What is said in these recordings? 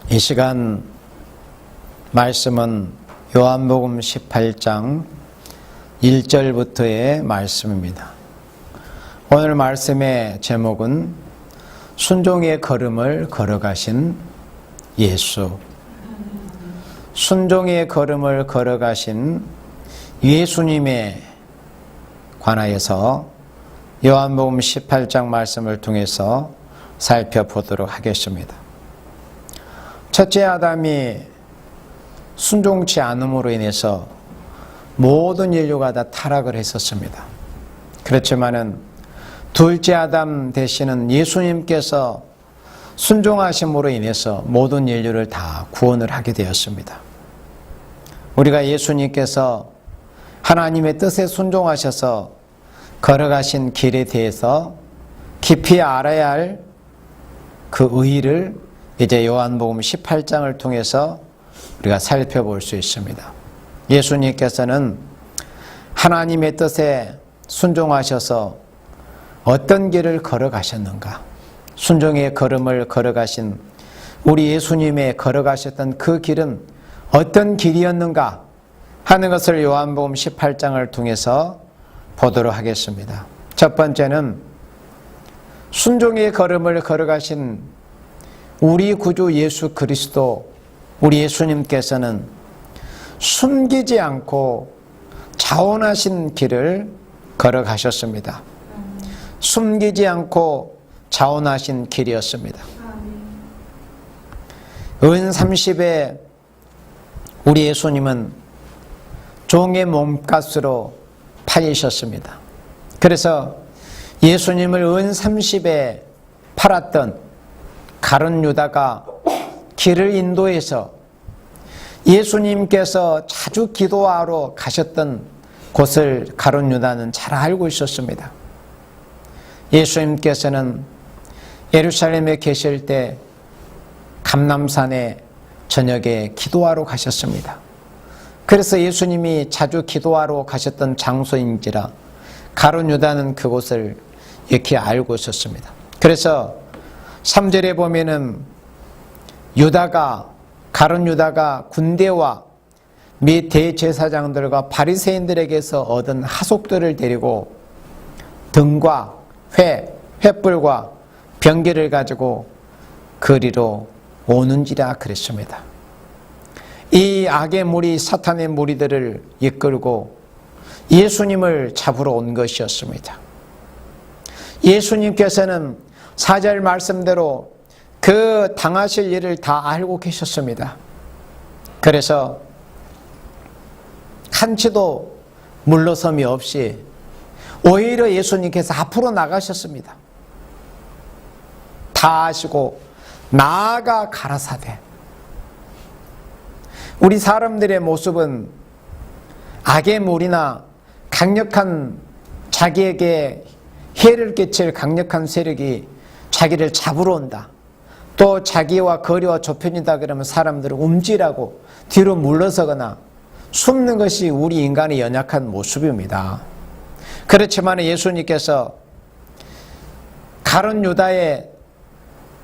이 시간 말씀은 요한복음 18장 1절부터의 말씀입니다. 오늘 말씀의 제목은 순종의 걸음을 걸어가신 예수. 순종의 걸음을 걸어가신 예수님에 관하여서 요한복음 18장 말씀을 통해서 살펴보도록 하겠습니다. 첫째 아담이 순종치 않음으로 인해서 모든 인류가 다 타락을 했었습니다. 그렇지만은 둘째 아담 되시는 예수님께서 순종하심으로 인해서 모든 인류를 다 구원을 하게 되었습니다. 우리가 예수님께서 하나님의 뜻에 순종하셔서 걸어가신 길에 대해서 깊이 알아야 할 그 의의를 이제 요한복음 18장을 통해서 우리가 살펴볼 수 있습니다. 예수님께서는 하나님의 뜻에 순종하셔서 어떤 길을 걸어가셨는가? 순종의 걸음을 걸어가신 우리 예수님의 걸어가셨던 그 길은 어떤 길이었는가 하는 것을 요한복음 18장을 통해서 보도록 하겠습니다. 첫 번째는 순종의 걸음을 걸어가신 우리 구주 예수 그리스도, 우리 예수님께서는 숨기지 않고 자원하신 길을 걸어가셨습니다. 숨기지 않고 자원하신 길이었습니다. 은 30에 우리 예수님은 종의 몸값으로 팔리셨습니다. 그래서 예수님을 은 30에 팔았던 가룟 유다가 길을 인도해서 예수님께서 자주 기도하러 가셨던 곳을 가룟 유다는 잘 알고 있었습니다. 예수님께서는 예루살렘에 계실 때 감람산에 저녁에 기도하러 가셨습니다. 그래서 예수님이 자주 기도하러 가셨던 장소인지라 가룟 유다는 그곳을 이렇게 알고 있었습니다. 그래서 3절에 보면은 가룟 유다가 군대와 및 대제사장들과 바리새인들에게서 얻은 하속들을 데리고 등과 횃불과 병기를 가지고 거리로 오는지라 그랬습니다. 이 악의 무리, 사탄의 무리들을 이끌고 예수님을 잡으러 온 것이었습니다. 예수님께서는 4절 말씀대로 그 당하실 일을 다 알고 계셨습니다. 그래서 한치도 물러섬이 없이 오히려 예수님께서 앞으로 나가셨습니다. 다 아시고 나아가 가라사대. 우리 사람들의 모습은 악의 무리나 강력한 자기에게 해를 끼칠 강력한 세력이 자기를 잡으러 온다. 또 자기와 거리와 좁혀진다 그러면 사람들은 움찔하고 뒤로 물러서거나 숨는 것이 우리 인간의 연약한 모습입니다. 그렇지만 예수님께서 가룟 유다에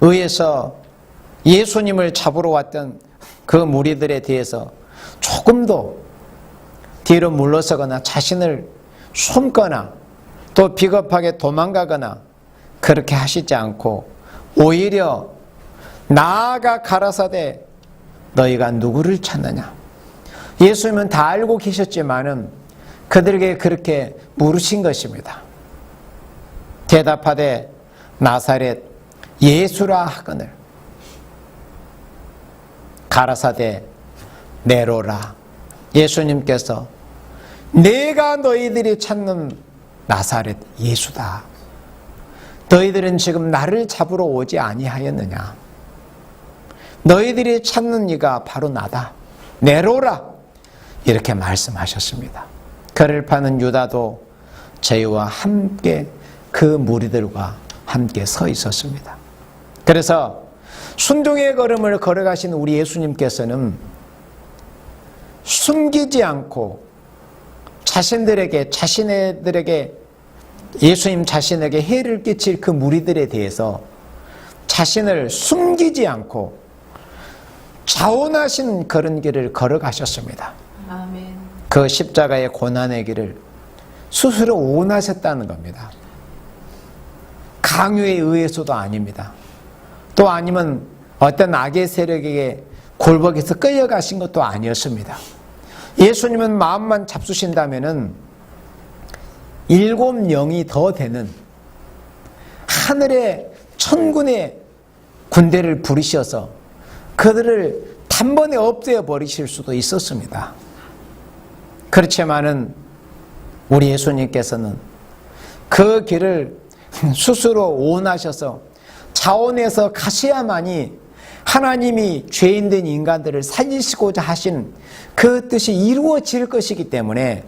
의해서 예수님을 잡으러 왔던 그 무리들에 대해서 조금도 뒤로 물러서거나 자신을 숨거나 또 비겁하게 도망가거나 그렇게 하시지 않고 오히려 나아가 가라사대 너희가 누구를 찾느냐. 예수님은 다 알고 계셨지만은 그들에게 그렇게 물으신 것입니다. 대답하되 나사렛 예수라 하거늘 가라사대 내로라. 예수님께서 내가 너희들이 찾는 나사렛 예수다. 너희들은 지금 나를 잡으러 오지 아니하였느냐. 너희들이 찾는 이가 바로 나다. 내로라. 이렇게 말씀하셨습니다. 그를 파는 유다도 저희와 함께 그 무리들과 함께 서 있었습니다. 그래서 순종의 걸음을 걸어가신 우리 예수님께서는 숨기지 않고 자신들에게 예수님 자신에게 해를 끼칠 그 무리들에 대해서 자신을 숨기지 않고 자원하신 그런 길을 걸어가셨습니다. 아멘. 그 십자가의 고난의 길을 스스로 원하셨다는 겁니다. 강요에 의해서도 아닙니다. 또 아니면 어떤 악의 세력에게 굴복해서 끌려가신 것도 아니었습니다. 예수님은 마음만 잡수신다면은 7영이 더 되는 하늘의 천군의 군대를 부르셔서 그들을 단번에 없애어 버리실 수도 있었습니다. 그렇지만은 우리 예수님께서는 그 길을 스스로 원하셔서 자원해서 가셔야만이 하나님이 죄인된 인간들을 살리시고자 하신 그 뜻이 이루어질 것이기 때문에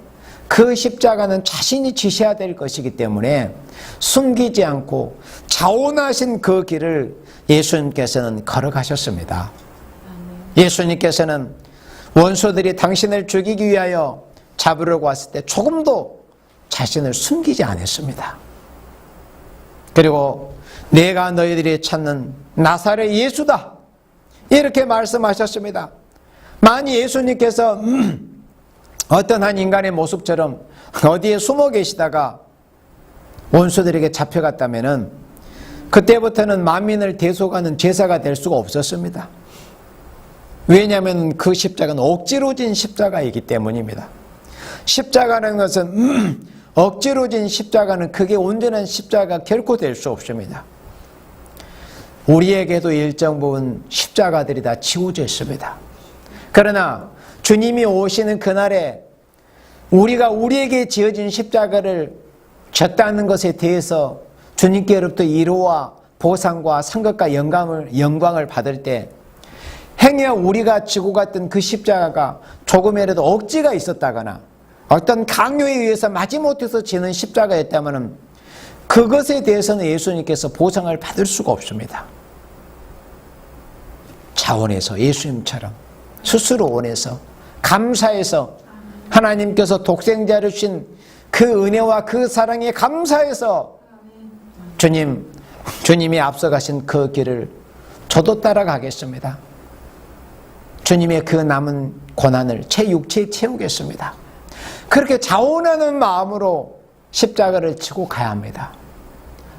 그 십자가는 자신이 지셔야 될 것이기 때문에 숨기지 않고 자원하신 그 길을 예수님께서는 걸어가셨습니다. 예수님께서는 원수들이 당신을 죽이기 위하여 잡으려고 왔을 때 조금도 자신을 숨기지 않았습니다. 그리고 내가 너희들이 찾는 나사렛 예수다 이렇게 말씀하셨습니다. 만약 예수님께서 어떤 한 인간의 모습처럼 어디에 숨어 계시다가 원수들에게 잡혀갔다면 그때부터는 만민을 대속하는 제사가 될 수가 없었습니다. 왜냐하면 그 십자가는 억지로 진 십자가이기 때문입니다. 십자가라는 것은 억지로 진 십자가는 그게 온전한 십자가가 결코 될 수 없습니다. 우리에게도 일정 부분 십자가들이 다 지워져 있습니다. 그러나 주님이 오시는 그날에 우리가 우리에게 지어진 십자가를 졌다는 것에 대해서 주님께로부터 위로와 보상과 상급과 영광을 받을 때 행여 우리가 지고 갔던 그 십자가가 조금이라도 억지가 있었다거나 어떤 강요에 의해서 마지못해서 지는 십자가였다면 그것에 대해서는 예수님께서 보상을 받을 수가 없습니다. 자원해서 예수님처럼 스스로 원해서 감사해서 하나님께서 독생자를 주신 그 은혜와 그 사랑에 감사해서 주님이 앞서가신 그 길을 저도 따라가겠습니다. 주님의 그 남은 고난을 제 육체에 채우겠습니다. 그렇게 자원하는 마음으로 십자가를 지고 가야 합니다.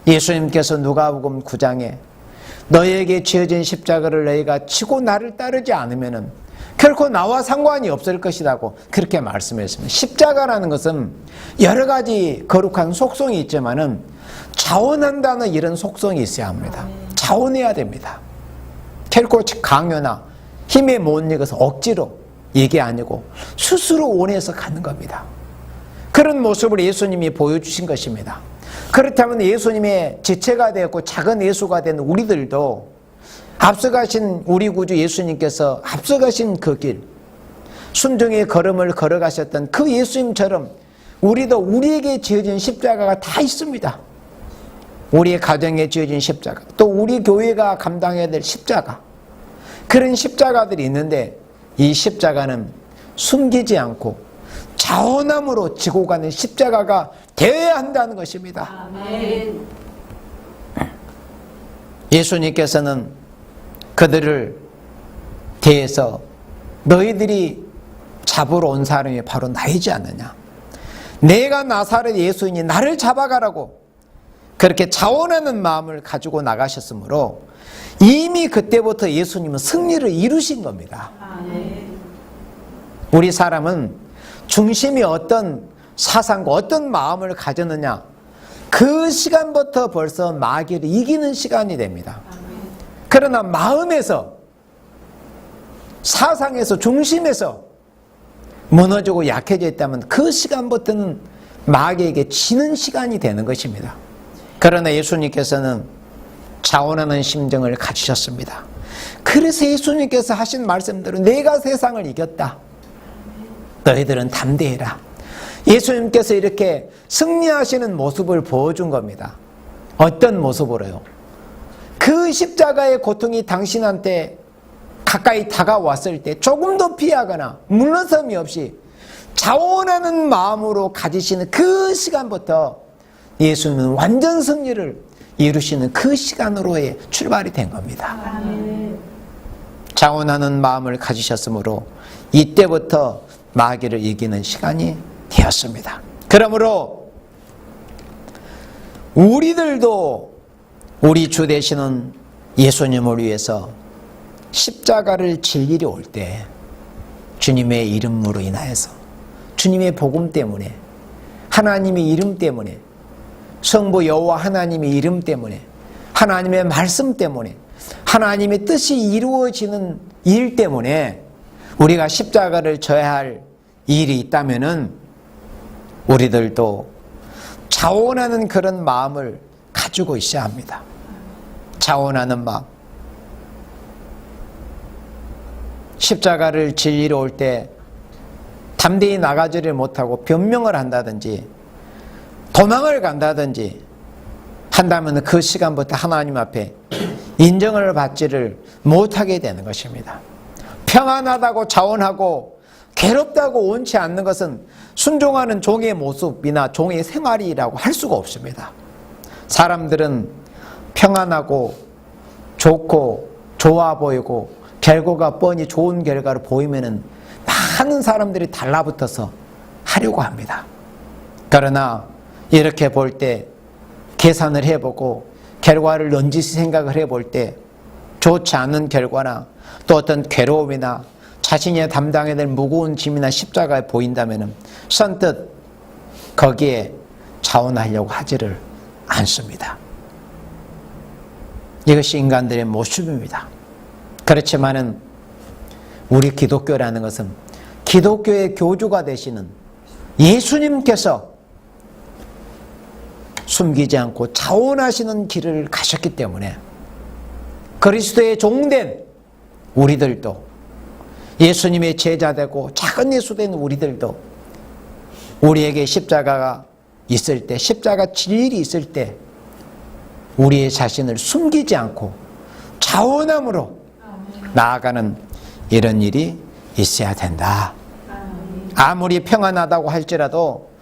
예수님께서 누가복음 9장에 너희에게 지어진 십자가를 너희가 지고 나를 따르지 않으면 결코 나와 상관이 없을 것이라고 그렇게 말씀했습니다. 십자가라는 것은 여러 가지 거룩한 속성이 있지만은 자원한다는 이런 속성이 있어야 합니다. 자원해야 됩니다. 결코 강요나 힘에 못 이겨서 억지로 이게 아니고 스스로 원해서 가는 겁니다. 그런 모습을 예수님이 보여주신 것입니다. 그렇다면 예수님의 지체가 되었고 작은 예수가 된 우리들도 앞서가신 우리 구주 예수님께서 앞서가신 그 길, 순종의 걸음을 걸어가셨던 그 예수님처럼 우리도 우리에게 지어진 십자가가 다 있습니다. 우리의 가정에 지어진 십자가, 또 우리 교회가 감당해야 될 십자가, 그런 십자가들이 있는데 이 십자가는 숨기지 않고 자원함으로 지고 가는 십자가가 되어야 한다는 것입니다. 아멘. 예수님께서는 그들을 대해서 너희들이 잡으러 온 사람이 바로 나이지 않느냐, 내가 나사렛 예수이니 나를 잡아가라고 그렇게 자원하는 마음을 가지고 나가셨으므로 이미 그때부터 예수님은 승리를 이루신 겁니다. 아멘. 우리 사람은 중심이 어떤 사상과 어떤 마음을 가졌느냐, 그 시간부터 벌써 마귀를 이기는 시간이 됩니다. 그러나 마음에서, 사상에서, 중심에서 무너지고 약해져 있다면 그 시간부터는 마귀에게 지는 시간이 되는 것입니다. 그러나 예수님께서는 자원하는 심정을 가지셨습니다. 그래서 예수님께서 하신 말씀대로 내가 세상을 이겼다, 너희들은 담대해라, 예수님께서 이렇게 승리하시는 모습을 보여준 겁니다. 어떤 모습으로요? 그 십자가의 고통이 당신한테 가까이 다가왔을 때 조금도 피하거나 물러섬이 없이 자원하는 마음으로 가지시는 그 시간부터 예수님은 완전 승리를 이루시는 그 시간으로의 출발이 된 겁니다. 아멘. 자원하는 마음을 가지셨으므로 이때부터 마귀를 이기는 시간이 되었습니다. 그러므로 우리들도 우리 주 되시는 예수님을 위해서 십자가를 질 일이 올 때 주님의 이름으로 인하여서, 주님의 복음 때문에, 하나님의 이름 때문에, 성부 여호와 하나님의 이름 때문에, 하나님의 말씀 때문에, 하나님의 뜻이 이루어지는 일 때문에 우리가 십자가를 져야 할 일이 있다면은 우리들도 자원하는 그런 마음을 가지고 있어야 합니다. 자원하는 마음. 십자가를 지러 올 때 담대히 나가지를 못하고 변명을 한다든지 도망을 간다든지 한다면 그 시간부터 하나님 앞에 인정을 받지를 못하게 되는 것입니다. 평안하다고 자원하고 괴롭다고 원치 않는 것은 순종하는 종의 모습이나 종의 생활이라고 할 수가 없습니다. 사람들은 평안하고 좋고 좋아 보이고 결과가 뻔히 좋은 결과를 보이면은 많은 사람들이 달라붙어서 하려고 합니다. 그러나 이렇게 볼 때 계산을 해보고 결과를 넌지시 생각을 해볼 때 좋지 않은 결과나 또 어떤 괴로움이나 자신이 담당해야 될 무거운 짐이나 십자가에 보인다면 선뜻 거기에 자원하려고 하지를 않습니다. 이것이 인간들의 모습입니다. 그렇지만은 우리 기독교라는 것은 기독교의 교주가 되시는 예수님께서 숨기지 않고 자원하시는 길을 가셨기 때문에 그리스도의 종된 우리들도, 예수님의 제자되고 작은 예수된 우리들도 우리에게 십자가가 있을 때, 십자가 질 일이 있을 때 우리의 자신을 숨기지 않고 자원함으로 나아가는 이런 일이 있어야 된다. 아무리 평안하다고 할지라도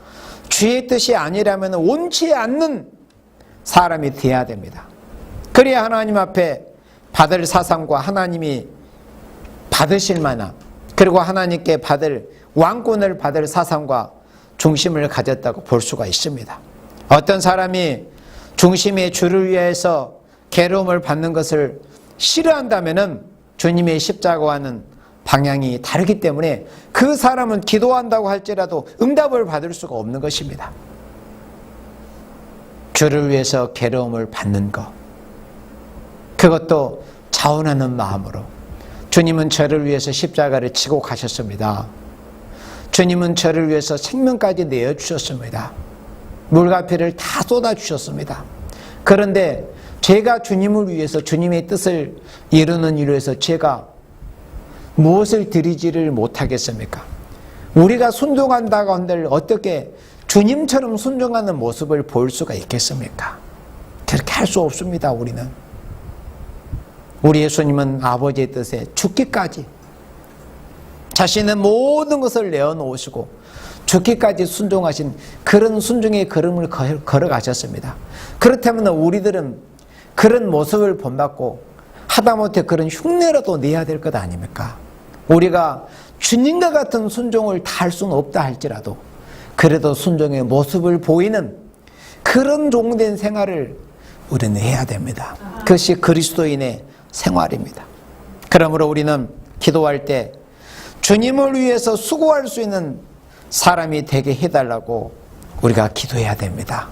주의 뜻이 아니라면 원치 않는 사람이 되어야 됩니다. 그래야 하나님 앞에 받을 사상과 하나님이 받으실 만한, 그리고 하나님께 받을 왕권을 받을 사상과 중심을 가졌다고 볼 수가 있습니다. 어떤 사람이 중심의 주를 위해서 괴로움을 받는 것을 싫어한다면은 주님의 십자가와는 방향이 다르기 때문에 그 사람은 기도한다고 할지라도 응답을 받을 수가 없는 것입니다. 주를 위해서 괴로움을 받는 것, 그것도 자원하는 마음으로. 주님은 저를 위해서 십자가를 지고 가셨습니다. 주님은 저를 위해서 생명까지 내어주셨습니다. 물과 피를 다 쏟아주셨습니다. 그런데 제가 주님을 위해서, 주님의 뜻을 이루는 일을 위해서 제가 무엇을 드리지를 못하겠습니까? 우리가 순종한다고 한들 어떻게 주님처럼 순종하는 모습을 볼 수가 있겠습니까? 그렇게 할 수 없습니다. 우리는. 우리 예수님은 아버지의 뜻에 죽기까지 자신의 모든 것을 내어놓으시고 죽기까지 순종하신 그런 순종의 걸음을 걸어가셨습니다. 그렇다면 우리들은 그런 모습을 본받고 하다못해 그런 흉내라도 내야 될 것 아닙니까? 우리가 주님과 같은 순종을 다 할 수는 없다 할지라도 그래도 순종의 모습을 보이는 그런 종된 생활을 우리는 해야 됩니다. 그것이 그리스도인의 생활입니다. 그러므로 우리는 기도할 때 주님을 위해서 수고할 수 있는 사람이 되게 해달라고 우리가 기도해야 됩니다.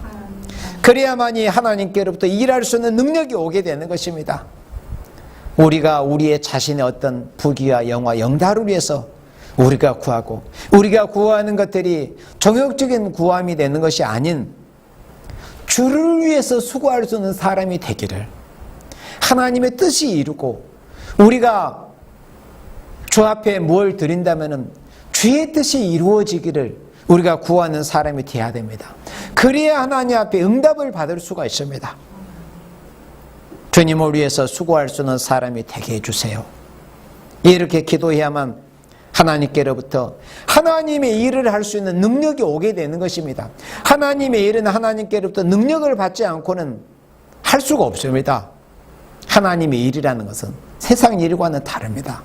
그래야만이 하나님께로부터 일할 수 있는 능력이 오게 되는 것입니다. 우리가 우리의 자신의 어떤 부귀와 영화, 영달을 위해서 우리가 구하고 우리가 구하는 것들이 정욕적인 구함이 되는 것이 아닌 주를 위해서 수고할 수 있는 사람이 되기를, 하나님의 뜻이 이루고 우리가 주 앞에 뭘 드린다면 주의 뜻이 이루어지기를 우리가 구하는 사람이 되어야 됩니다. 그래야 하나님 앞에 응답을 받을 수가 있습니다. 주님을 위해서 수고할 수 있는 사람이 되게 해주세요. 이렇게 기도해야만 하나님께로부터 하나님의 일을 할 수 있는 능력이 오게 되는 것입니다. 하나님의 일은 하나님께로부터 능력을 받지 않고는 할 수가 없습니다. 하나님의 일이라는 것은 세상 일과는 다릅니다.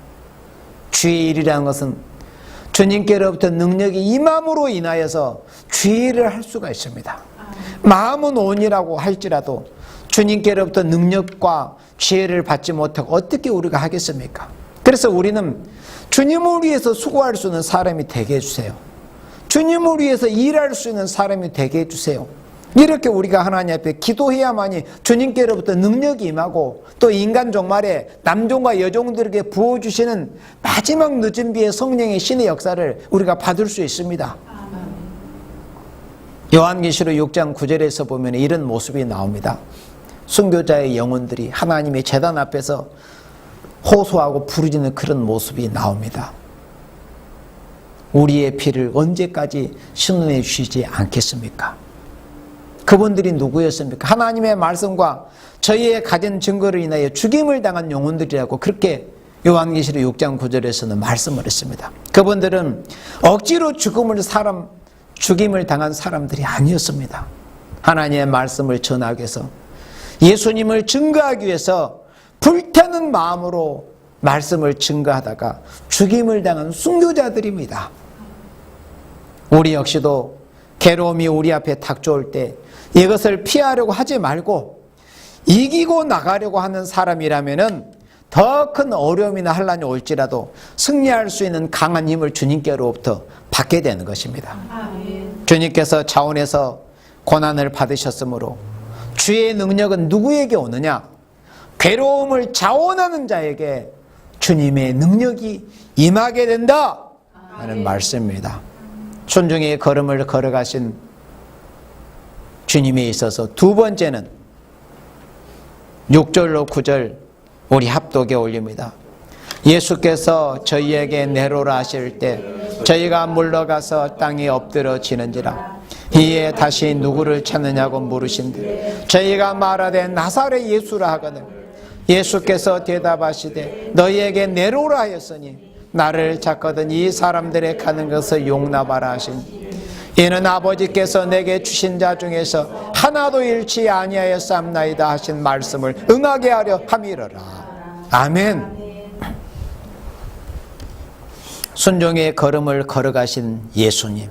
주의 일이라는 것은 주님께로부터 능력이 임함으로 인하여서 주의 일을 할 수가 있습니다. 마음은 온이라고 할지라도 주님께로부터 능력과 지혜를 받지 못하고 어떻게 우리가 하겠습니까? 그래서 우리는 주님을 위해서 수고할 수 있는 사람이 되게 해주세요. 주님을 위해서 일할 수 있는 사람이 되게 해주세요. 이렇게 우리가 하나님 앞에 기도해야만이 주님께로부터 능력이 임하고 또 인간 종말에 남종과 여종들에게 부어주시는 마지막 늦은 비의 성령의 신의 역사를 우리가 받을 수 있습니다. 요한계시록 6장 9절에서 보면 이런 모습이 나옵니다. 순교자의 영혼들이 하나님의 제단 앞에서 호소하고 부르짖는 그런 모습이 나옵니다. 우리의 피를 언제까지 신원해 주시지 않겠습니까? 그분들이 누구였습니까? 하나님의 말씀과 저희의 가진 증거를 인하여 죽임을 당한 영혼들이라고 그렇게 요한계시록 6장 9절에서는 말씀을 했습니다. 그분들은 억지로 죽임을 당한 사람들이 아니었습니다. 하나님의 말씀을 전하기 위해서, 예수님을 증거하기 위해서 불타는 마음으로 말씀을 증거하다가 죽임을 당한 순교자들입니다. 우리 역시도 괴로움이 우리 앞에 닥쳐올 때 이것을 피하려고 하지 말고 이기고 나가려고 하는 사람이라면 더 큰 어려움이나 환난이 올지라도 승리할 수 있는 강한 힘을 주님께로부터 받게 되는 것입니다. 주님께서 자원에서 고난을 받으셨으므로 주의 능력은 누구에게 오느냐? 괴로움을 자원하는 자에게 주님의 능력이 임하게 된다 하는 말씀입니다. 순종의 걸음을 걸어가신 주님에 있어서 두 번째는 6절로 9절 우리 합독에 올립니다. 예수께서 저희에게 내로라 하실 때 저희가 물러가서 땅에 엎드러지는지라. 이에 다시 누구를 찾느냐고 물으신데 저희가 말하되 나사렛 예수라 하거늘 예수께서 대답하시되 너희에게 내로라 하였으니 나를 찾거든 이 사람들의 가는 것을 용납하라 하시니 이는 아버지께서 내게 주신 자 중에서 하나도 잃지 아니하였사옵나이다 하신 말씀을 응하게 하려 함이러라. 아멘. 순종의 걸음을 걸어가신 예수님.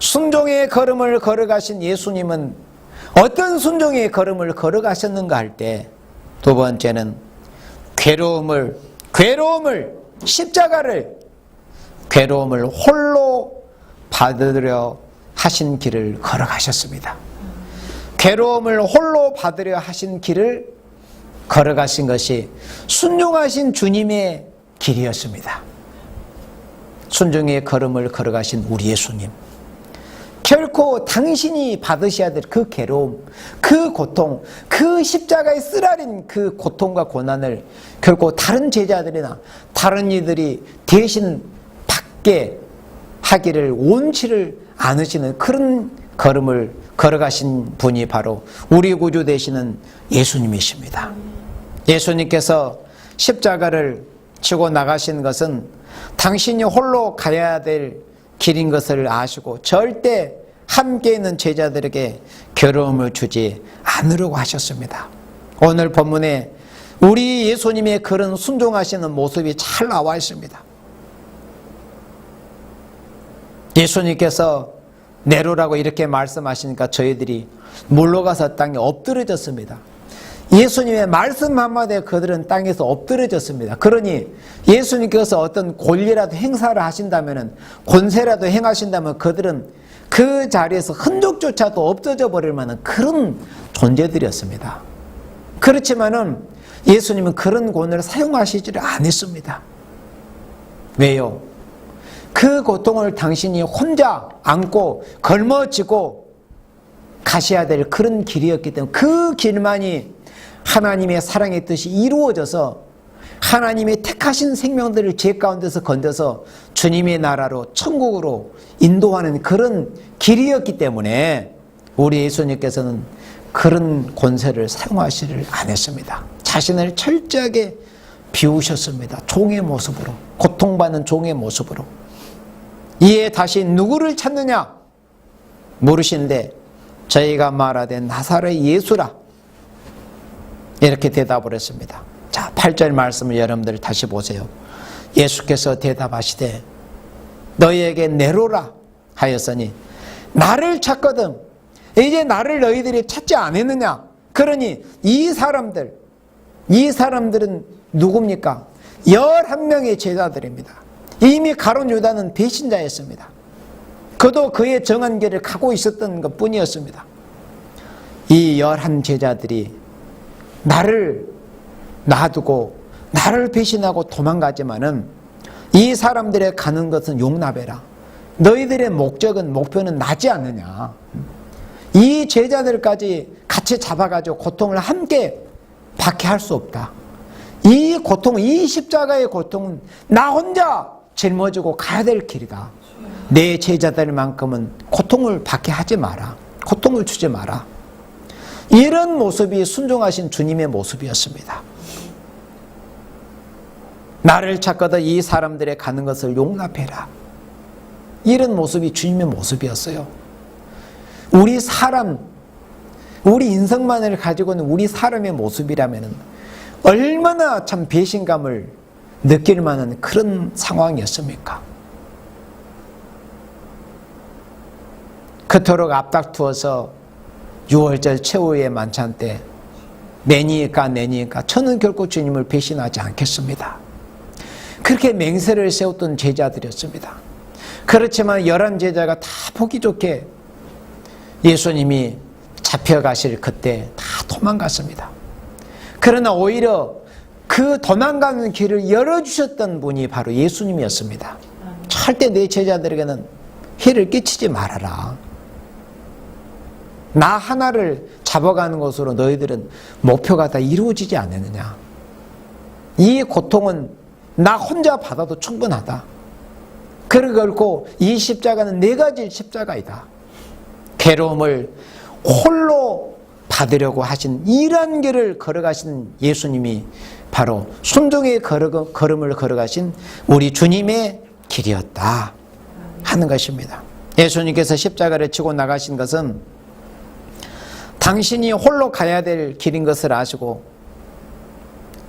순종의 걸음을 걸어가신 예수님은 어떤 순종의 걸음을 걸어가셨는가 할 때 두 번째는 십자가를 괴로움을 홀로 받으려 하신 길을 걸어가셨습니다. 괴로움을 홀로 받으려 하신 길을 걸어가신 것이 순종하신 주님의 길이었습니다. 순종의 걸음을 걸어가신 우리 예수님, 결코 당신이 받으셔야 될 그 괴로움, 그 고통, 그 십자가에 쓰라린 그 고통과 고난을 결코 다른 제자들이나 다른 이들이 대신 받게 하기를 원치를 않으시는 그런 걸음을 걸어가신 분이 바로 우리 구주 되시는 예수님이십니다. 예수님께서 십자가를 지고 나가신 것은 당신이 홀로 가야 될 길인 것을 아시고 절대 함께 있는 제자들에게 괴로움을 주지 않으려고 하셨습니다. 오늘 본문에 우리 예수님의 그런 순종하시는 모습이 잘 나와 있습니다. 예수님께서 내로라고 이렇게 말씀하시니까 저희들이 물러가서 땅에 엎드려졌습니다. 예수님의 말씀 한마디에 그들은 땅에서 엎드려졌습니다. 그러니 예수님께서 어떤 권리라도 행사를 하신다면, 권세라도 행하신다면 그들은 그 자리에서 흔적조차도 없어져 버릴 만한 그런 존재들이었습니다. 그렇지만은 예수님은 그런 권을 사용하시지를 않았습니다. 왜요? 그 고통을 당신이 혼자 안고 걸머지고 가셔야 될 그런 길이었기 때문에 그 길만이 하나님의 사랑의 뜻이 이루어져서 하나님의 택하신 생명들을 죄 가운데서 건져서 주님의 나라로 천국으로 인도하는 그런 길이었기 때문에 우리 예수님께서는 그런 권세를 사용하시를 않았습니다. 자신을 철저하게 비우셨습니다. 종의 모습으로, 고통받는 종의 모습으로. 이에 다시 누구를 찾느냐 물으신데 저희가 말하되 나사렛 예수라 이렇게 대답을 했습니다. 자, 8절 말씀을 여러분들 다시 보세요. 예수께서 대답하시되 너희에게 내로라 하였으니 나를 찾거든 이제 나를 너희들이 찾지 않았느냐. 그러니 이 사람들은 누굽니까? 11명의 제자들입니다. 이미 가룟 유다는 배신자였습니다. 그도 그의 정한 길을 가고 있었던 것 뿐이었습니다. 이 11 제자들이 나를 놔두고 나를 배신하고 도망가지만은 이 사람들의 가는 것은 용납해라. 너희들의 목표는 나지 않느냐. 이 제자들까지 같이 잡아가지고 고통을 함께 받게 할 수 없다. 이 고통, 이 십자가의 고통은 나 혼자 짊어지고 가야 될 길이다. 내 제자들만큼은 고통을 받게 하지 마라. 고통을 주지 마라. 이런 모습이 순종하신 주님의 모습이었습니다. 나를 찾거든 이 사람들의 가는 것을 용납해라. 이런 모습이 주님의 모습이었어요. 우리 인성만을 가지고는 우리 사람의 모습이라면 얼마나 참 배신감을 느낄 만한 그런 상황이었습니까? 그토록 앞다투어서 6월절 최후의 만찬 때 내니까 저는 결코 주님을 배신하지 않겠습니다. 그렇게 맹세를 세웠던 제자들이었습니다. 그렇지만 11 제자가 다 보기 좋게 예수님이 잡혀가실 그때 다 도망갔습니다. 그러나 오히려 그 도망가는 길을 열어주셨던 분이 바로 예수님이었습니다. 절대 내 제자들에게는 해를 끼치지 말아라. 나 하나를 잡아가는 것으로 너희들은 목표가 다 이루어지지 않느냐. 이 고통은 나 혼자 받아도 충분하다. 그러고 이 십자가는 내가 질 십자가이다. 괴로움을 홀로 받으려고 하신 이러한 길을 걸어가신 예수님이 바로 순종의 걸음을 걸어가신 우리 주님의 길이었다 하는 것입니다. 예수님께서 십자가를 치고 나가신 것은 당신이 홀로 가야 될 길인 것을 아시고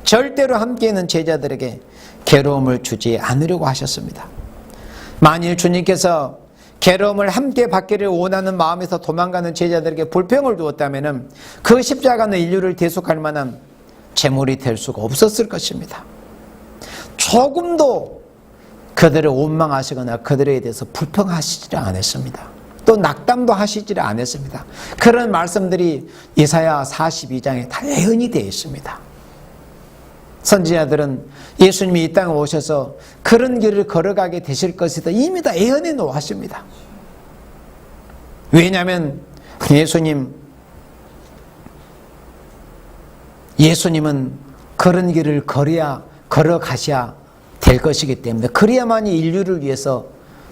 절대로 함께 있는 제자들에게 괴로움을 주지 않으려고 하셨습니다. 만일 주님께서 괴로움을 함께 받기를 원하는 마음에서 도망가는 제자들에게 불평을 두었다면 그 십자가는 인류를 대속할 만한 제물이 될 수가 없었을 것입니다. 조금도 그들을 원망하시거나 그들에 대해서 불평하시지 않았습니다. 또 낙담도 하시지 않았습니다. 그런 말씀들이 예사야 42장에 다 예언이 되어 있습니다. 선지자들은 예수님이 이 땅에 오셔서 그런 길을 걸어가게 되실 것이다 이미 다 예언해 놓으십니다. 왜냐하면 예수님은 그런 길을 걸어가셔야 될 것이기 때문에 그래야만이 인류를 위해서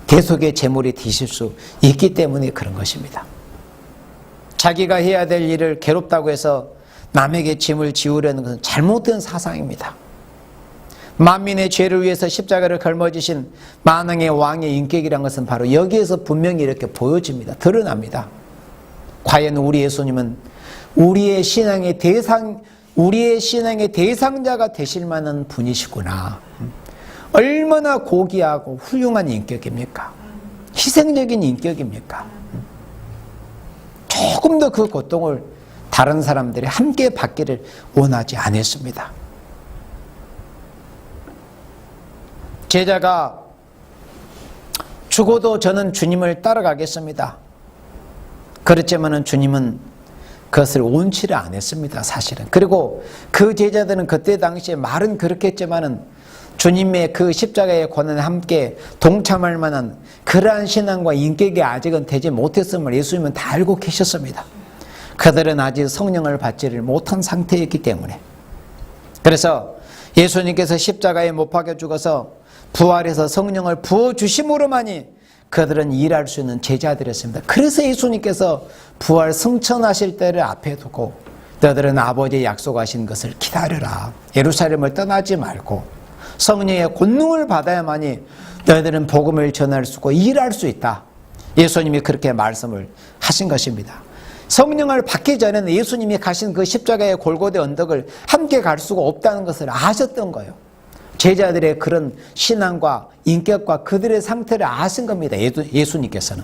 대속의 제물이 되실 수 있기 때문에 그런 것입니다. 자기가 해야 될 일을 괴롭다고 해서 남에게 짐을 지우려는 것은 잘못된 사상입니다. 만민의 죄를 위해서 십자가를 걸머지신 만왕의 왕의 인격이란 것은 바로 여기에서 분명히 이렇게 보여집니다. 드러납니다. 과연 우리 예수님은 우리의 신앙의 대상자가 되실 만한 분이시구나. 얼마나 고귀하고 훌륭한 인격입니까? 희생적인 인격입니까? 조금 더 그 고통을 다른 사람들이 함께 받기를 원하지 않았습니다. 제자가 죽어도 저는 주님을 따라가겠습니다. 그렇지만 주님은 그것을 원치를 안 했습니다. 사실은. 그리고 그 제자들은 그때 당시에 말은 그렇게 했지만은 주님의 그 십자가의 고난에 함께 동참할 만한 그러한 신앙과 인격이 아직은 되지 못했음을 예수님은 다 알고 계셨습니다. 그들은 아직 성령을 받지를 못한 상태였기 때문에. 그래서 예수님께서 십자가에 못 박혀 죽어서 부활해서 성령을 부어주심으로만이 그들은 일할 수 있는 제자들이었습니다. 그래서 예수님께서 부활 승천하실 때를 앞에 두고 너희들은 아버지의 약속하신 것을 기다려라. 예루살렘을 떠나지 말고 성령의 권능을 받아야만이 너희들은 복음을 전할 수 있고 일할 수 있다. 예수님이 그렇게 말씀을 하신 것입니다. 성령을 받기 전에는 예수님이 가신 그 십자가의 골고대 언덕을 함께 갈 수가 없다는 것을 아셨던 거예요. 제자들의 그런 신앙과 인격과 그들의 상태를 아신 겁니다. 예수님께서는.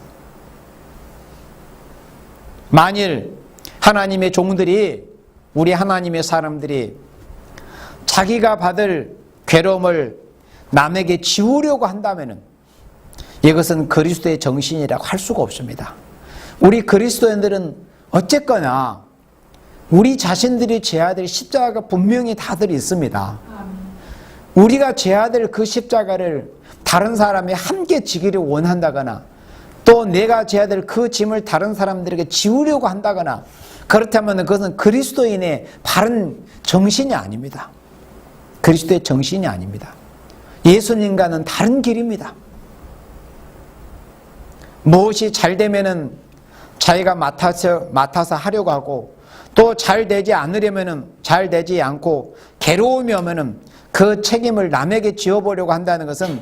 만일 하나님의 종들이, 우리 하나님의 사람들이 자기가 받을 괴로움을 남에게 지우려고 한다면 이것은 그리스도의 정신이라고 할 수가 없습니다. 우리 그리스도인들은 어쨌거나 우리 자신들이 져야 될 십자가가 분명히 다들 있습니다. 우리가 져야 될 그 십자가를 다른 사람이 함께 지기를 원한다거나 또 내가 져야 될 그 짐을 다른 사람들에게 지우려고 한다거나 그렇다면 그것은 그리스도인의 바른 정신이 아닙니다. 그리스도의 정신이 아닙니다. 예수님과는 다른 길입니다. 무엇이 잘 되면은 자기가 맡아서 하려고 하고 또 잘 되지 않으려면은 잘 되지 않고 괴로움이 오면은 그 책임을 남에게 지어보려고 한다는 것은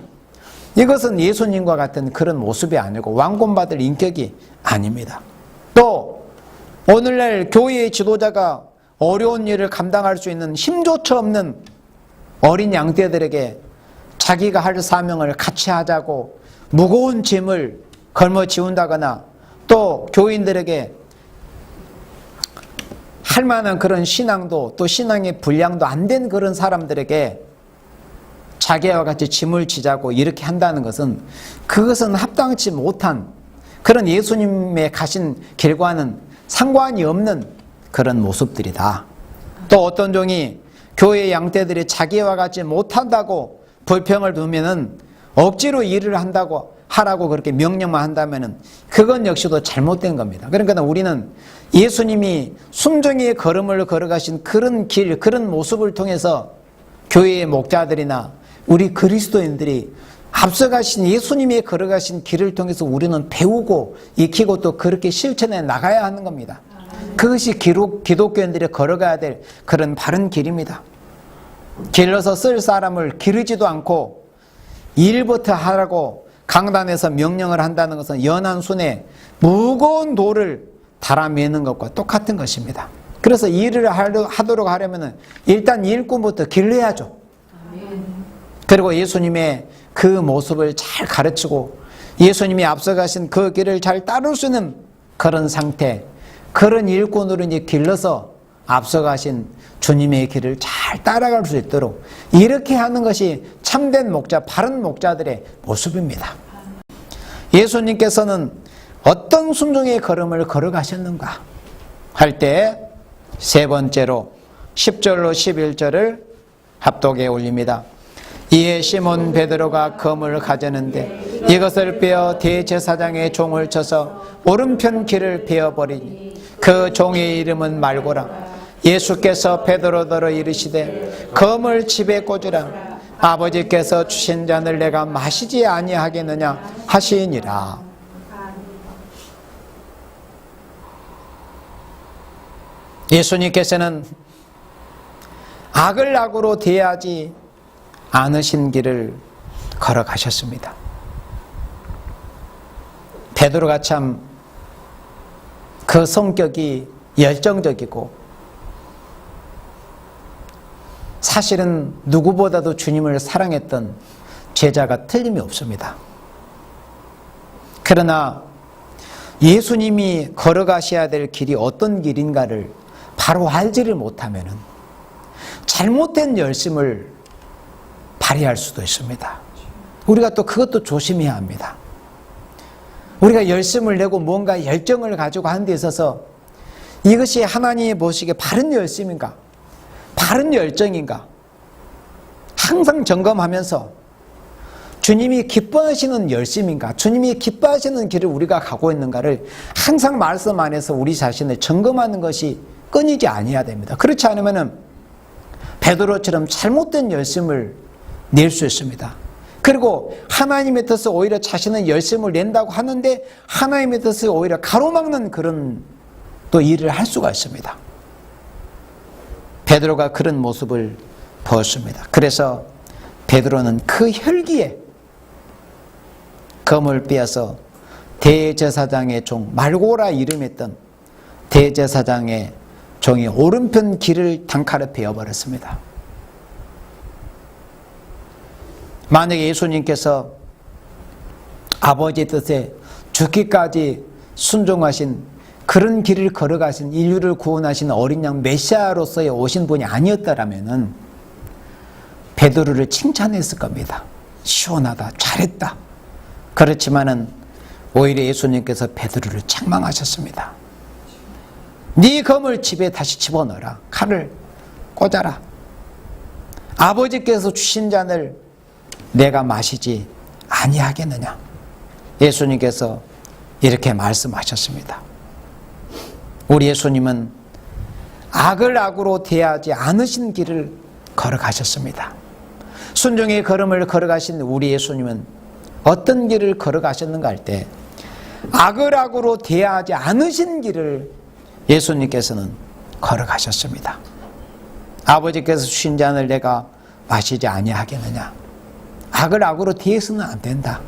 이것은 예수님과 같은 그런 모습이 아니고 왕권받을 인격이 아닙니다. 또 오늘날 교회의 지도자가 어려운 일을 감당할 수 있는 힘조차 없는 어린 양떼들에게 자기가 할 사명을 같이 하자고 무거운 짐을 걸머지운다거나 또 교인들에게 할 만한 그런 신앙도 또 신앙의 분량도 안 된 그런 사람들에게 자기와 같이 짐을 지자고 이렇게 한다는 것은 그것은 합당치 못한 그런 예수님의 가신 길과는 상관이 없는 그런 모습들이다. 또 어떤 종이 교회 양떼들이 자기와 같이 못한다고 불평을 두면은 억지로 일을 하라고 그렇게 명령만 한다면은 그건 역시도 잘못된 겁니다. 그러니까 우리는 예수님이 순종의 걸음을 걸어가신 그런 길, 그런 모습을 통해서 교회의 목자들이나 우리 그리스도인들이 앞서가신 예수님이 걸어가신 길을 통해서 우리는 배우고 익히고 또 그렇게 실천해 나가야 하는 겁니다. 그것이 기독교인들이 걸어가야 될 그런 바른 길입니다. 길러서 쓸 사람을 기르지도 않고 일부터 하라고 강단에서 명령을 한다는 것은 연한 순에 무거운 돌을 달아매는 것과 똑같은 것입니다. 그래서 일을 하도록 하려면 일단 일꾼부터 길러야죠. 그리고 예수님의 그 모습을 잘 가르치고 예수님이 앞서가신 그 길을 잘 따를 수 있는 그런 상태, 그런 일꾼으로 이제 길러서 앞서가신 주님의 길을 잘 따라갈 수 있도록 이렇게 하는 것이 참된 목자, 바른 목자들의 모습입니다. 예수님께서는 어떤 순종의 걸음을 걸어가셨는가 할 때 세 번째로 10절로 11절을 합독에 올립니다. 이에 시몬 베드로가 검을 가졌는데 이것을 빼어 대제사장의 종을 쳐서 오른편 귀를 베어버리니 그 종의 이름은 말고라. 예수께서 베드로더러 이르시되 검을 집에 꽂으라. 아버지께서 주신 잔을 내가 마시지 아니하겠느냐 하시니라. 예수님께서는 악을 악으로 대하지 않으신 길을 걸어가셨습니다. 베드로가 참 그 성격이 열정적이고 사실은 누구보다도 주님을 사랑했던 제자가 틀림이 없습니다. 그러나 예수님이 걸어가셔야 될 길이 어떤 길인가를 바로 알지를 못하면 잘못된 열심을 발휘할 수도 있습니다. 우리가 또 그것도 조심해야 합니다. 우리가 열심을 내고 뭔가 열정을 가지고 하는 데 있어서 이것이 하나님이 보시기에 바른 열심인가? 바른 열정인가? 항상 점검하면서 주님이 기뻐하시는 열심인가? 주님이 기뻐하시는 길을 우리가 가고 있는가를 항상 말씀 안에서 우리 자신을 점검하는 것이 끊이지 아니어야 됩니다. 그렇지 않으면 베드로처럼 잘못된 열심을 낼 수 있습니다. 그리고 하나님의 뜻을 오히려 자신은 열심을 낸다고 하는데 하나님의 뜻을 오히려 가로막는 그런 또 일을 할 수가 있습니다. 베드로가 그런 모습을 보였습니다. 그래서 베드로는 그 혈기에 검을 빼앗아 대제사장의 종 말고라 이름했던 대제사장의 종이 오른편 귀를 단칼에 베어버렸습니다. 만약에 예수님께서 아버지의 뜻에 죽기까지 순종하신 그런 길을 걸어가신 인류를 구원하신 어린 양 메시아로서의 오신 분이 아니었다라면은 베드로를 칭찬했을 겁니다. 시원하다, 잘했다. 그렇지만은 오히려 예수님께서 베드로를 책망하셨습니다. 네 검을 집에 다시 집어넣어라. 칼을 꽂아라. 아버지께서 주신 잔을 내가 마시지 아니하겠느냐. 예수님께서 이렇게 말씀하셨습니다. 우리 예수님은 악을 악으로 대하지 않으신 길을 걸어가셨습니다. 순종의 걸음을 걸어가신 우리 예수님은 어떤 길을 걸어가셨는가 할 때 악을 악으로 대하지 않으신 길을 예수님께서는 걸어가셨습니다. 아버지께서 주신 잔을 내가 마시지 아니하겠느냐. 악을 악으로 대해서는 안 된다.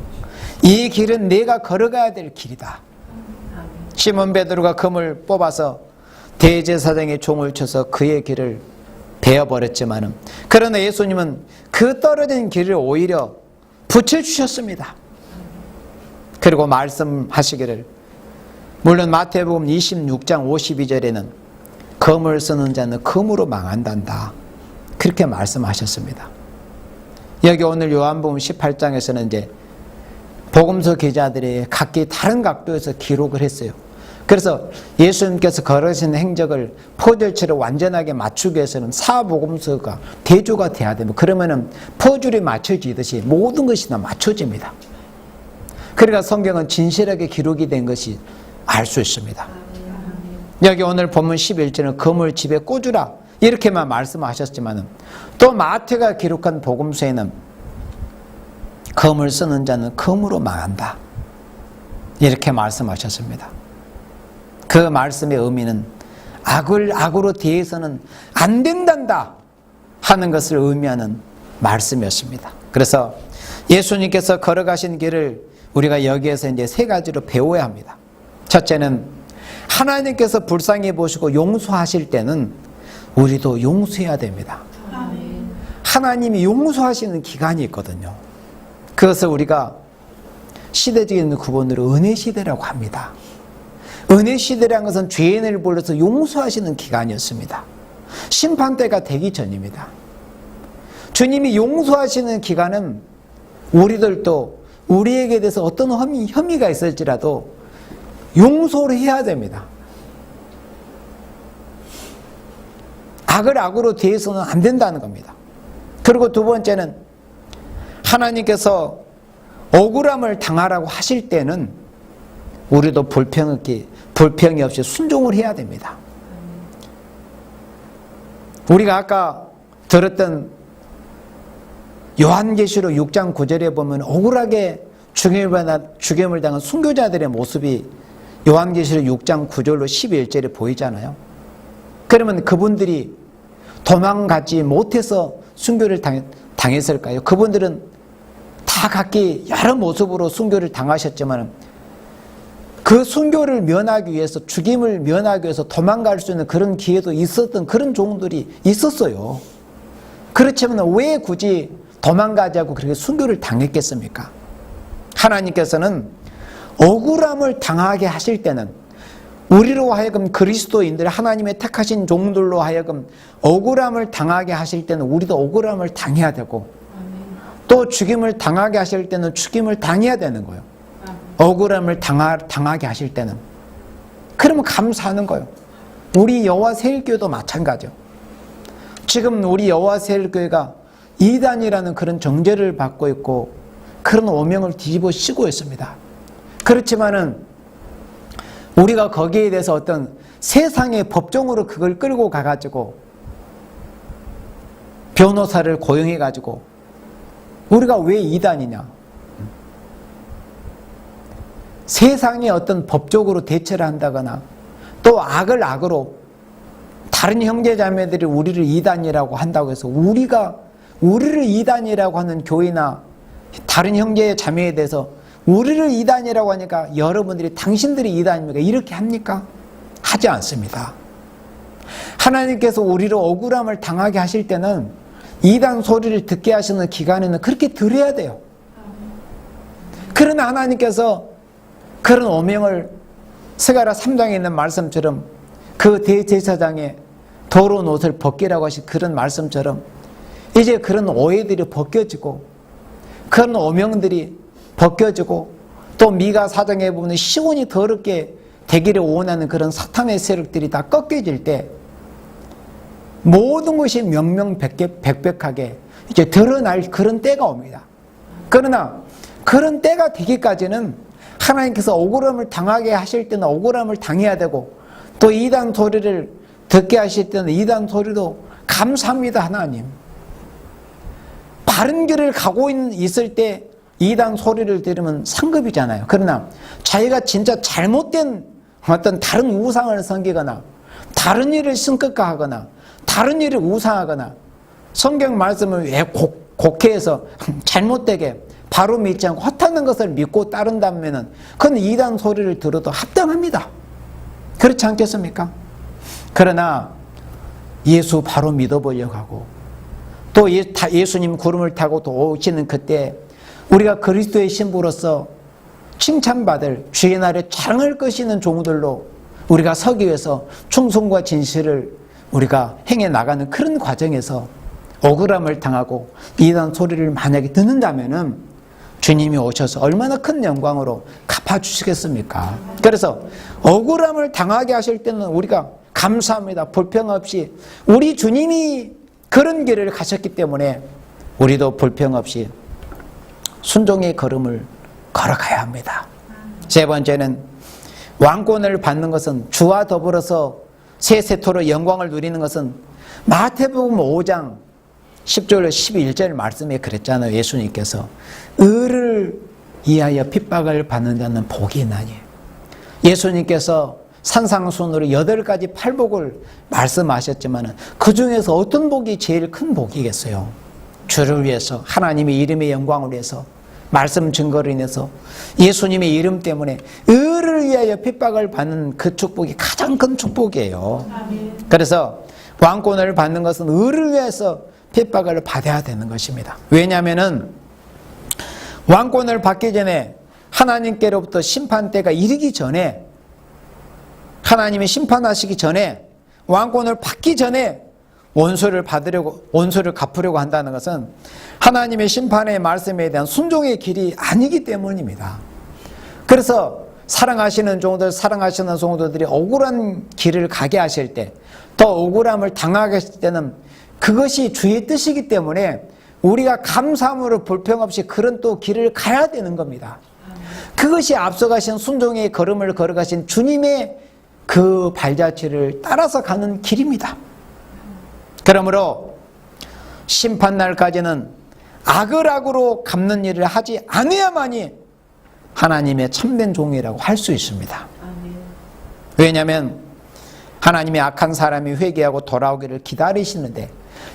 이 길은 내가 걸어가야 될 길이다. 시몬 베드로가 금을 뽑아서 대제사장의 종을 쳐서 그의 길을 베어버렸지만 그러나 예수님은 그 떨어진 길을 오히려 붙여주셨습니다. 그리고 말씀하시기를, 물론 마태복음 26장 52절에는 검을 쓰는 자는 검으로 망한단다, 그렇게 말씀하셨습니다. 여기 오늘 요한복음 18장에서는 이제 복음서 기자들이 각기 다른 각도에서 기록을 했어요. 그래서 예수님께서 걸으신 행적을 포절체로 완전하게 맞추기 위해서는 사복음서가 대조가 돼야 됩니다. 그러면은 퍼즐이 맞춰지듯이 모든 것이 다 맞춰집니다. 그러니까 성경은 진실하게 기록이 된 것이 알 수 있습니다. 여기 오늘 본문 11절은 검을 집에 꽂으라 이렇게만 말씀하셨지만 또 마태가 기록한 복음서에는 검을 쓰는 자는 검으로 망한다 이렇게 말씀하셨습니다. 그 말씀의 의미는 악을 악으로 대해서는 안 된단다 하는 것을 의미하는 말씀이었습니다. 그래서 예수님께서 걸어가신 길을 우리가 여기에서 이제 세 가지로 배워야 합니다. 첫째는 하나님께서 불쌍히 보시고 용서하실 때는 우리도 용서해야 됩니다. 하나님이 용서하시는 기간이 있거든요. 그것을 우리가 시대적인 구본으로 은혜시대라고 합니다. 은혜시대라는 것은 죄인을 불러서 용서하시는 기간이었습니다. 심판때가 되기 전입니다. 주님이 용서하시는 기간은 우리들도 우리에게 대해서 어떤 혐의가 있을지라도 용서를 해야 됩니다. 악을 악으로 대해서는 안 된다는 겁니다. 그리고 두 번째는 하나님께서 억울함을 당하라고 하실 때는 우리도 불평이 없이 순종을 해야 됩니다. 우리가 아까 들었던 요한계시록 6장 9절에 보면 억울하게 죽임을 당한 순교자들의 모습이 요한계시록 6장 9절로 11절에 보이잖아요. 그러면 그분들이 도망가지 못해서 순교를 당했을까요? 그분들은 다 각기 여러 모습으로 순교를 당하셨지만 그 순교를 면하기 위해서, 죽임을 면하기 위해서 도망갈 수 있는 그런 기회도 있었던 그런 종들이 있었어요. 그렇지만 왜 굳이 도망가지 않고 그렇게 순교를 당했겠습니까? 하나님께서는 억울함을 당하게 하실 때는 우리로 하여금 그리스도인들, 하나님의 택하신 종들로 하여금 억울함을 당하게 하실 때는 우리도 억울함을 당해야 되고 또 죽임을 당하게 하실 때는 죽임을 당해야 되는 거예요. 억울함을 당하게 하실 때는. 그러면 감사하는 거예요. 우리 여호와 세일교회도 마찬가지요. 지금 우리 여호와 세일교회가 이단이라는 그런 정죄를 받고 있고 그런 오명을 뒤집어 씌고 있습니다. 그렇지만은 우리가 거기에 대해서 어떤 세상의 법정으로 그걸 끌고 가가지고 변호사를 고용해가지고 우리가 왜 이단이냐? 세상의 어떤 법적으로 대처를 한다거나 또 악을 악으로 다른 형제자매들이 우리를 이단이라고 한다고 해서 우리를 이단이라고 하는 교회나 다른 형제자매에 대해서 우리를 이단이라고 하니까 여러분들이 당신들이 이단입니까? 이렇게 합니까? 하지 않습니다. 하나님께서 우리를 억울함을 당하게 하실 때는 이단 소리를 듣게 하시는 기간에는 그렇게 들어야 돼요. 그러나 하나님께서 그런 오명을 스가랴 3장에 있는 말씀처럼 그 대제사장의 더러운 옷을 벗기라고 하신 그런 말씀처럼 이제 그런 오해들이 벗겨지고 그런 오명들이 벗겨지고 또 미가 4장에 보면 시온이 더럽게 되기를 원하는 그런 사탄의 세력들이 다 꺾여질 때 모든 것이 명명백백하게 이제 드러날 그런 때가 옵니다. 그러나 그런 때가 되기까지는 하나님께서 억울함을 당하게 하실 때는 억울함을 당해야 되고 또 이단 소리를 듣게 하실 때는 이단 소리도 감사합니다. 하나님 바른 길을 가고 있을 때 이단 소리를 들으면 상급이잖아요. 그러나 자기가 진짜 잘못된 어떤 다른 우상을 섬기거나 다른 일을 신격화하거나 다른 일을 우상하거나 성경 말씀을 왜 곡해해서 잘못되게 바로 믿지 않고 허탄한 것을 믿고 따른다면 그건 이단 소리를 들어도 합당합니다. 그렇지 않겠습니까? 그러나 예수 바로 믿어보려고 하고 또 예수님 구름을 타고 또 오시는 그때 우리가 그리스도의 신부로서 칭찬받을 주의 날에 자랑할 것이는 종들로 우리가 서기 위해서 충성과 진실을 우리가 행해 나가는 그런 과정에서 억울함을 당하고 이단 소리를 만약에 듣는다면은 주님이 오셔서 얼마나 큰 영광으로 갚아주시겠습니까? 그래서 억울함을 당하게 하실 때는 우리가 감사합니다. 불평 없이 우리 주님이 그런 길을 가셨기 때문에 우리도 불평 없이 순종의 걸음을 걸어가야 합니다. 세 번째는 왕권을 받는 것은 주와 더불어서 세세토록 영광을 누리는 것은 마태복음 5장 10절 11절 말씀에 그랬잖아요. 예수님께서 의를 위하여 핍박을 받는 자는 복이 있나니. 예수님께서 산상순으로 8가지 팔복을 말씀하셨지만 그 중에서 어떤 복이 제일 큰 복이겠어요? 주를 위해서 하나님의 이름의 영광을 위해서 말씀 증거를 인해서 예수님의 이름 때문에 의를 위하여 핍박을 받는 그 축복이 가장 큰 축복이에요. 그래서 왕권을 받는 것은 의를 위해서 핍박을 받아야 되는 것입니다. 왜냐하면 왕권을 받기 전에 하나님께로부터 심판대가 이르기 전에 하나님이 심판하시기 전에 왕권을 받기 전에 원수를 갚으려고 한다는 것은 하나님의 심판의 말씀에 대한 순종의 길이 아니기 때문입니다. 그래서 사랑하시는 성도들이 억울한 길을 가게 하실 때 또 억울함을 당하게 하실 때는 그것이 주의 뜻이기 때문에 우리가 감사함으로 불평 없이 그런 또 길을 가야 되는 겁니다. 그것이 앞서가신 순종의 걸음을 걸어가신 주님의 그 발자취를 따라서 가는 길입니다. 그러므로 심판날까지는 악을 악으로 갚는 일을 하지 않아야만이 하나님의 참된 종이라고 할 수 있습니다. 왜냐하면 하나님의 악한 사람이 회개하고 돌아오기를 기다리시는데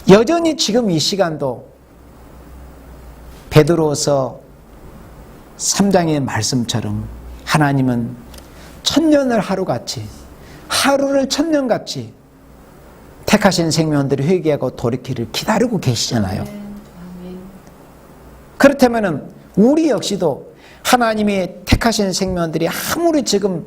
여전히 지금 이 시간도 베드로서 3장의 말씀처럼 하나님은 천년을 하루같이 하루를 천년같이 택하신 생명들이 회개하고 돌이키를 기다리고 계시잖아요. 그렇다면 우리 역시도 하나님이 택하신 생명들이 아무리 지금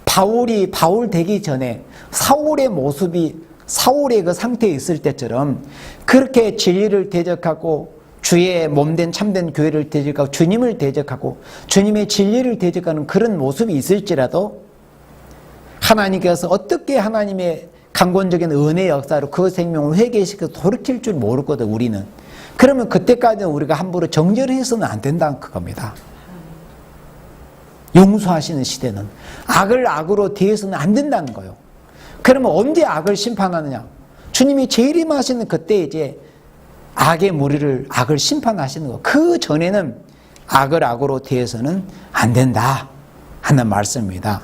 바울 되기 전에 사울의 모습이 사울의 그 상태에 있을 때처럼 그렇게 진리를 대적하고 주의 몸된 참된 교회를 대적하고 주님을 대적하고 주님의 진리를 대적하는 그런 모습이 있을지라도 하나님께서 어떻게 하나님의 강권적인 은혜의 역사로 그 생명을 회개시켜서 돌이킬 줄 모르거든 우리는. 그러면 그때까지는 우리가 함부로 정죄해서는 안 된다는 그겁니다. 용서하시는 시대는 악을 악으로 대해서는 안 된다는 거예요. 그러면 언제 악을 심판하느냐? 주님이 재림하시는 그때 이제 악의 무리를 악을 심판하시는 거. 그 전에는 악을 악으로 대해서는 안 된다 하는 말씀입니다.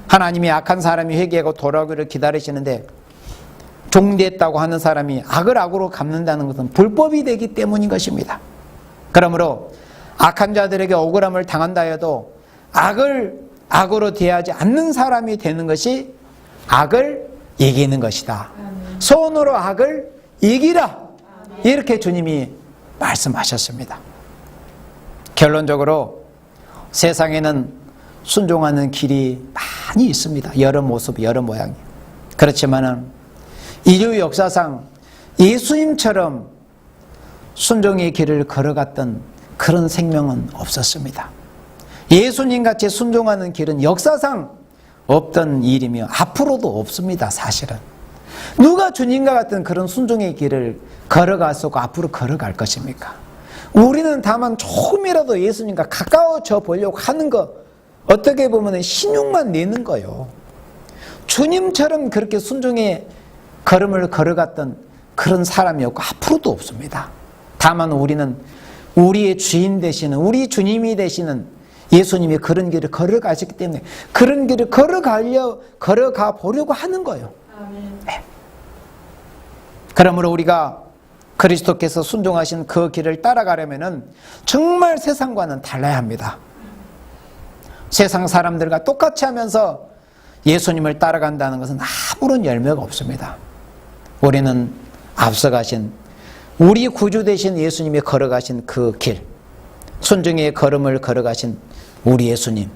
하나님이 악한 사람이 회개하고 돌아오기를 기다리시는데 종됐다고 하는 사람이 악을 악으로 갚는다는 것은 불법이 되기 때문인 것입니다. 그러므로 악한 자들에게 억울함을 당한다 해도 악을 악으로 대하지 않는 사람이 되는 것이 악을 이기는 것이다. 손으로 악을 이기라. 이렇게 주님이 말씀하셨습니다. 결론적으로 세상에는 순종하는 길이 많이 있습니다. 여러 모습, 여러 모양이. 그렇지만은 인류 역사상 예수님처럼 순종의 길을 걸어갔던 그런 생명은 없었습니다. 예수님같이 순종하는 길은 역사상 없던 일이며 앞으로도 없습니다. 사실은. 누가 주님과 같은 그런 순종의 길을 걸어갔었고 앞으로 걸어갈 것입니까? 우리는 다만 조금이라도 예수님과 가까워져 보려고 하는 거, 어떻게 보면 신용만 내는 거예요. 주님처럼 그렇게 순종의 걸음을 걸어갔던 그런 사람이었고 앞으로도 없습니다. 다만 우리는 우리의 주인 되시는, 우리 주님이 되시는 예수님이 그런 길을 걸어가셨기 때문에 그런 길을 걸어가 보려고 하는 거예요. 네. 그러므로 우리가 그리스도께서 순종하신 그 길을 따라가려면 정말 세상과는 달라야 합니다. 세상 사람들과 똑같이 하면서 예수님을 따라간다는 것은 아무런 열매가 없습니다. 우리는 앞서가신 우리 구주 되신 예수님이 걸어가신 그 길, 순종의 걸음을 걸어가신 우리 예수님.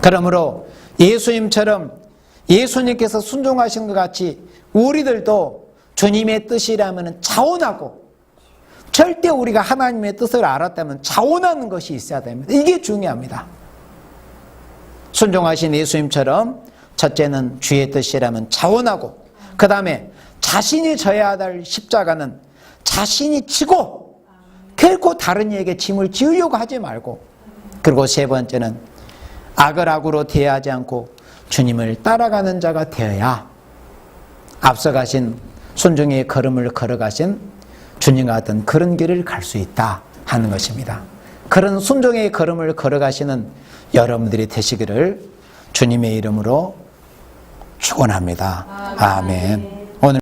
그러므로 예수님처럼 예수님께서 순종하신 것 같이 우리들도 주님의 뜻이라면 자원하고, 절대 우리가 하나님의 뜻을 알았다면 자원하는 것이 있어야 됩니다. 이게 중요합니다. 순종하신 예수님처럼 첫째는 주의 뜻이라면 자원하고, 그 다음에 자신이 져야 할 십자가는 자신이 지고 결코 다른 이에게 짐을 지우려고 하지 말고, 그리고 세 번째는 악을 악으로 대하지 않고 주님을 따라가는 자가 되어야 앞서가신 순종의 걸음을 걸어가신 주님과 같은 그런 길을 갈 수 있다 하는 것입니다. 그런 순종의 걸음을 걸어가시는 여러분들이 되시기를 주님의 이름으로 축원합니다. 아멘.